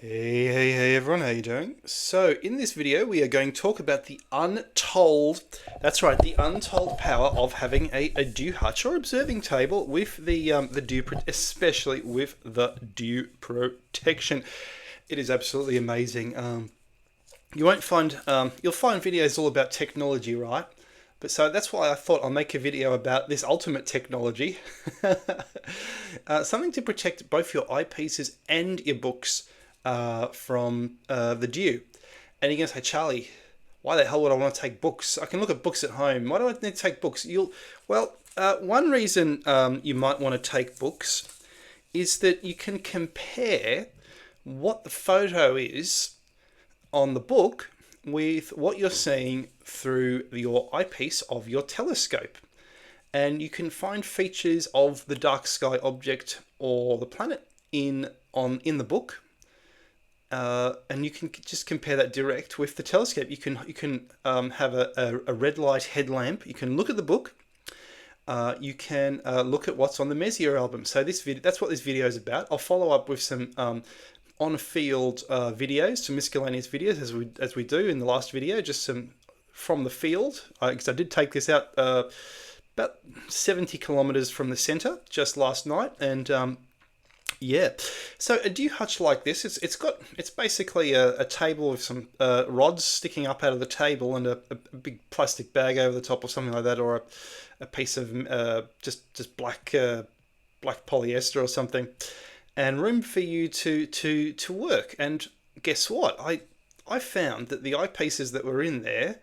Hey everyone, how you doing? So in this video we are going to talk about the untold, that's right, the untold power of having a dew hutch or observing table with the dew, especially with the dew protection. It is absolutely amazing. You won't find, you'll find videos all about technology, right? But so that's why I thought I'll make a video about this ultimate technology. Something to protect both your eyepieces and your books from the dew. And you're going to say, Charlie, why the hell would I want to take books? I can look at books at home. Why do I need to take books? One reason you might want to take books is that you can compare what the photo is on the book with what you're seeing through your eyepiece of your telescope. And you can find features of the dark sky object or the planet in the book, and you can just compare that direct with the telescope. You can have a red light headlamp. You can look at the book. You can look at what's on the Messier album. So that's what this video is about. I'll follow up with some on-field videos, some miscellaneous videos as we do in the last video, just some from the field, because I did take this out about 70 kilometers from the center just last night, and yeah. So a dew hutch like this, it's basically a table with some rods sticking up out of the table and a big plastic bag over the top or something like that, or a piece of just black polyester or something, and room for you to work. And guess what? I found that the eyepieces that were in there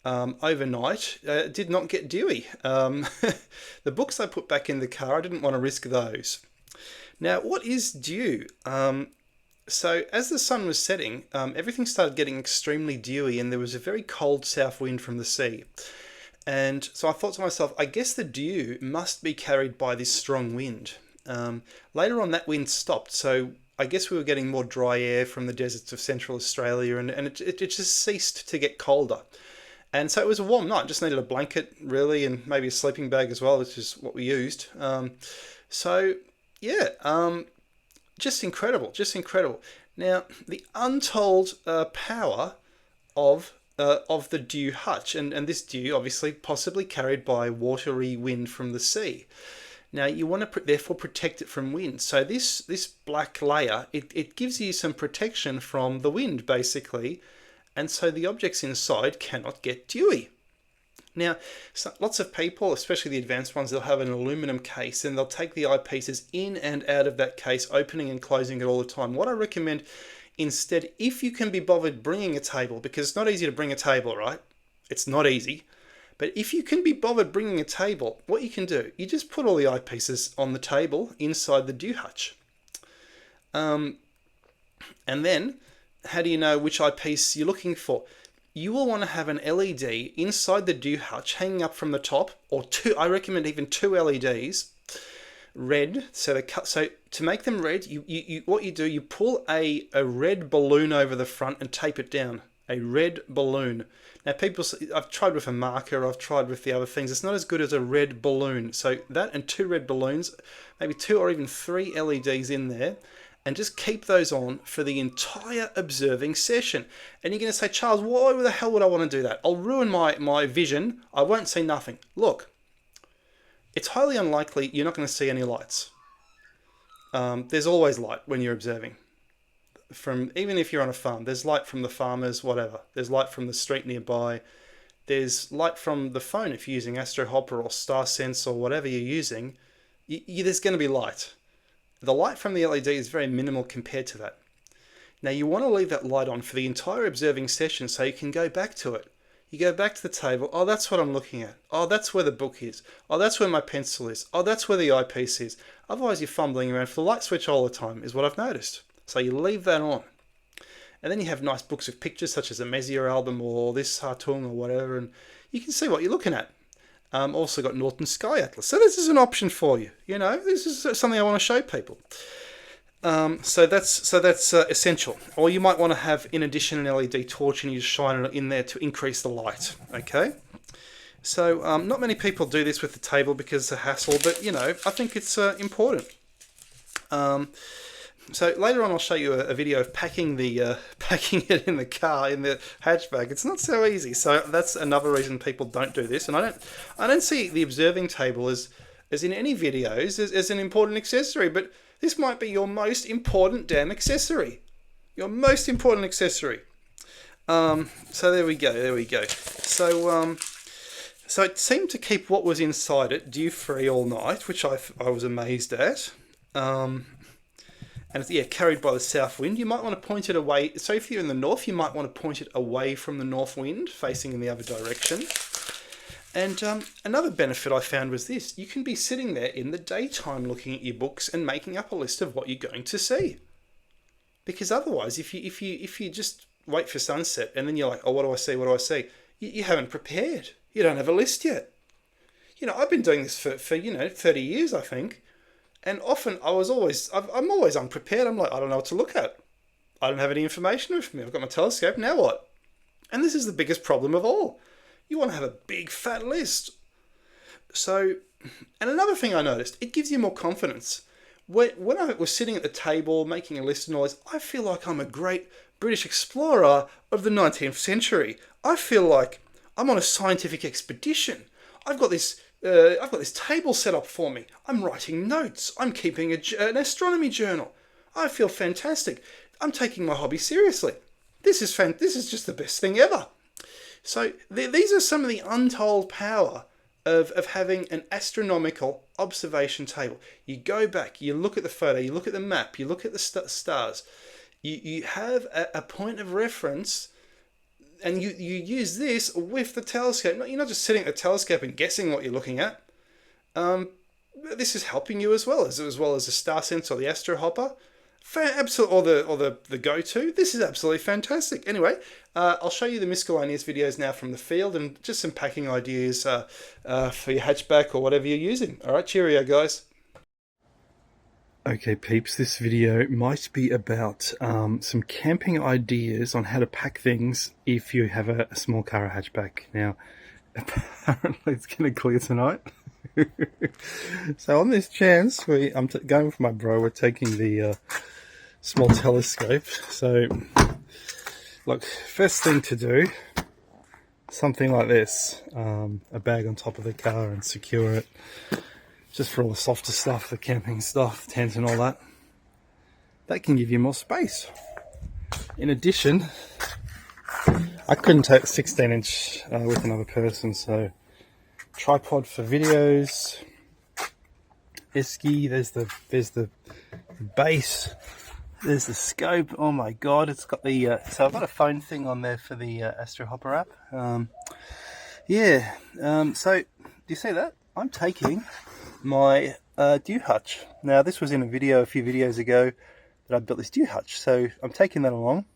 overnight did not get dewy. The books I put back in the car, I didn't want to risk those. Now, what is dew? So as the sun was setting, everything started getting extremely dewy, and there was a very cold south wind from the sea. And so I thought to myself, I guess the dew must be carried by this strong wind. Later on, that wind stopped, so I guess we were getting more dry air from the deserts of Central Australia, and it just ceased to get colder. And so it was a warm night, just needed a blanket, really, and maybe a sleeping bag as well, which is what we used. So, yeah, just incredible, just incredible. Now, the untold power of the dew hutch, and this dew obviously possibly carried by watery wind from the sea. Now you want to therefore protect it from wind. So this black layer, it gives you some protection from the wind basically, and so the objects inside cannot get dewy. Now, lots of people, especially the advanced ones, they'll have an aluminum case and they'll take the eyepieces in and out of that case, opening and closing it all the time. What I recommend instead, if you can be bothered bringing a table, because it's not easy to bring a table, right? It's not easy. But if you can be bothered bringing a table, what you can do, you just put all the eyepieces on the table inside the dew hutch. And then, how do you know which eyepiece you're looking for? You will want to have an LED inside the dew hutch hanging up from the top, or two. I recommend even two LEDs, red. So to make them red, what you do, you pull a red balloon over the front and tape it down. A red balloon. Now people say, I've tried with a marker, I've tried with the other things. It's not as good as a red balloon. So that and two red balloons, maybe two or even three LEDs in there, and just keep those on for the entire observing session. And you're going to say, Charles, why the hell would I want to do that? I'll ruin my vision. I won't see nothing. Look, it's highly unlikely you're not going to see any lights. There's always light when you're observing. Even if you're on a farm, there's light from the farmers, whatever. There's light from the street nearby. There's light from the phone if you're using Astro Hopper or Star Sense or whatever you're using. There's going to be light. The light from the LED is very minimal compared to that. Now you want to leave that light on for the entire observing session so you can go back to it. You go back to the table. Oh, that's what I'm looking at. Oh, that's where the book is. Oh, that's where my pencil is. Oh, that's where the eyepiece is. Otherwise you're fumbling around for the light switch all the time, is what I've noticed. So you leave that on. And then you have nice books with pictures such as a Messier album or this Hartung or whatever, and you can see what you're looking at. Also got Northern Sky Atlas. So this is an option for you. You know, this is something I want to show people. So that's essential. Or you might want to have, in addition, an LED torch and you just shine it in there to increase the light. Okay. So not many people do this with the table because it's a hassle, but you know, I think it's important. So later on, I'll show you a video of packing the packing it in the car in the hatchback. It's not so easy. So that's another reason people don't do this. And I don't see the observing table as in any videos as an important accessory. But this might be your most important damn accessory. Your most important accessory. So there we go. There we go. So it seemed to keep what was inside it dew-free all night, which I was amazed at. And it's, yeah, carried by the south wind. You might want to point it away. So if you're in the north, you might want to point it away from the north wind, facing in the other direction. And another benefit I found was this. You can be sitting there in the daytime looking at your books and making up a list of what you're going to see. Because otherwise, if you just wait for sunset and then you're like, oh, what do I see? What do I see? You haven't prepared. You don't have a list yet. You know, I've been doing this for 30 years, I think. And often I'm always unprepared. I'm like, I don't know what to look at. I don't have any information with me. I've got my telescope. Now what? And this is the biggest problem of all. You want to have a big fat list. So, and another thing I noticed, it gives you more confidence. When I was sitting at the table making a list and all this, I feel like I'm a great British explorer of the 19th century. I feel like I'm on a scientific expedition. I've got this table set up for me. I'm writing notes. I'm keeping an astronomy journal. I feel fantastic. I'm taking my hobby seriously. This is just the best thing ever. So these are some of the untold power of having an astronomical observation table. You go back, you look at the photo, you look at the map, you look at the stars. You have a point of reference. And you use this with the telescope. You're not just sitting at the telescope and guessing what you're looking at. This is helping you as well as the Star Sense or the Astro Hopper. Absolutely, or the Go-To. This is absolutely fantastic. Anyway, I'll show you the miscellaneous videos now from the field and just some packing ideas for your hatchback or whatever you're using. All right, cheerio, guys. Okay, peeps, this video might be about some camping ideas on how to pack things if you have a small car or hatchback. Now, apparently it's going to clear tonight. So on this chance, I'm going with my bro, we're taking the small telescope. So, look, first thing to do, something like this, a bag on top of the car and secure it. Just for all the softer stuff, the camping stuff, tent and all that. That can give you more space. In addition, I couldn't take 16-inch with another person, so tripod for videos, esky, there's the base, there's the scope. Oh my god, it's got the so I've got a phone thing on there for the Astro Hopper app. So do you see that? I'm taking my dew hutch. Now this was in a video a few videos ago that I built this dew hutch, so I'm taking that along.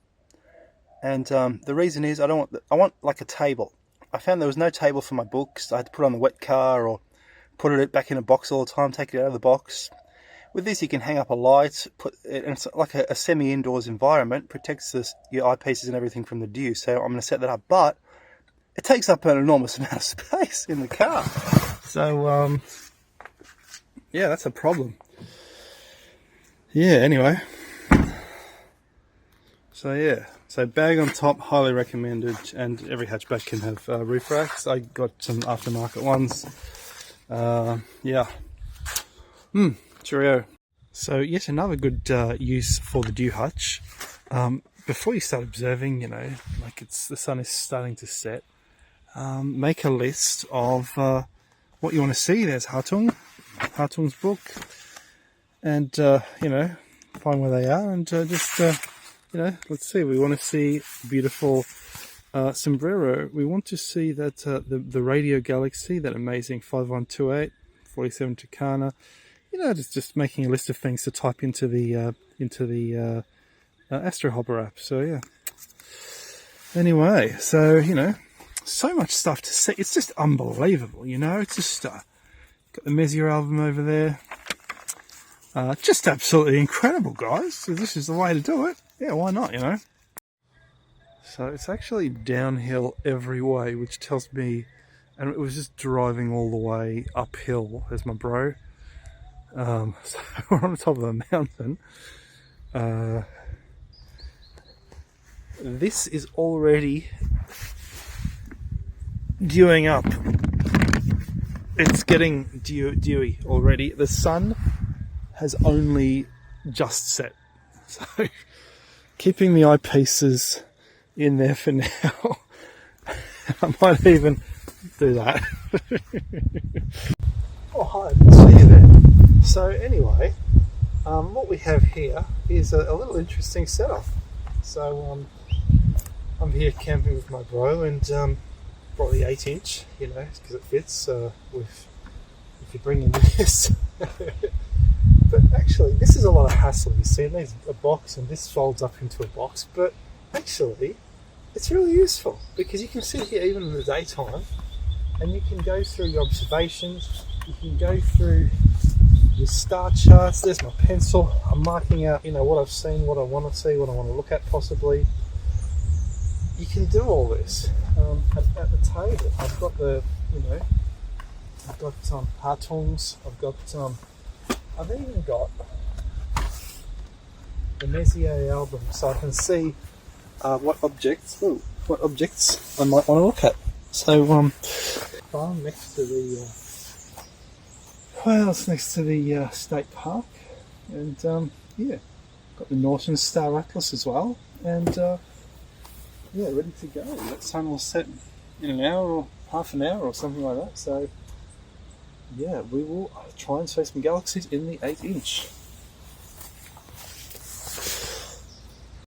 And the reason is I want like a table. I found there was no table for my books. I had to put it on the wet car or put it back in a box all the time, take it out of the box. With this you can hang up a light, and it's like a semi-indoors environment, protects your eyepieces and everything from the dew. So I'm going to set that up, but it takes up an enormous amount of space in the car. So yeah, that's a problem. Yeah, anyway. So yeah, so bag on top, highly recommended, and every hatchback can have roof racks. I got some aftermarket ones. Yeah. Cheerio. So yet another good use for the dew hutch. Before you start observing, like the sun is starting to set, make a list of what you want to see. There's Hartung's book, and find where they are, and let's see. We want to see beautiful sombrero. We want to see that the radio galaxy, that amazing 5128, 47 Tucana. Just making a list of things to type into the Astro Hopper app. So yeah. Anyway, so so much stuff to see. It's just unbelievable. It's just got the Messier album over there. Just absolutely incredible, guys. So this is the way to do it. Yeah, why not? So it's actually downhill every way, which tells me, and it was just driving all the way uphill. There's my bro. So we're on the top of a mountain. This is already dewing up. It's getting dewy already. The sun has only just set. So keeping the eyepieces in there for now. I might even do that. Oh, hi, I didn't see you there. So anyway, what we have here is a little interesting setup. So I'm here camping with my bro and brought the 8-inch, you know, because it fits if you bring in this. But actually, this is a lot of hassle. You see, there's a box and this folds up into a box, but actually, it's really useful because you can sit here even in the daytime and you can go through your observations, you can go through your star charts. There's my pencil. I'm marking out, you know, what I've seen, what I want to see, what I want to look at possibly. You can do all this at the table. I've got I've got cartons. I've even got the Messier album, so I can see what objects I might want to look at. So farm next to the it's next to the state park, and yeah, got the Northern Star Atlas as well, and yeah, ready to go. That sun will set in an hour or half an hour or something like that. So yeah, we will try and see some galaxies in the 8-inch.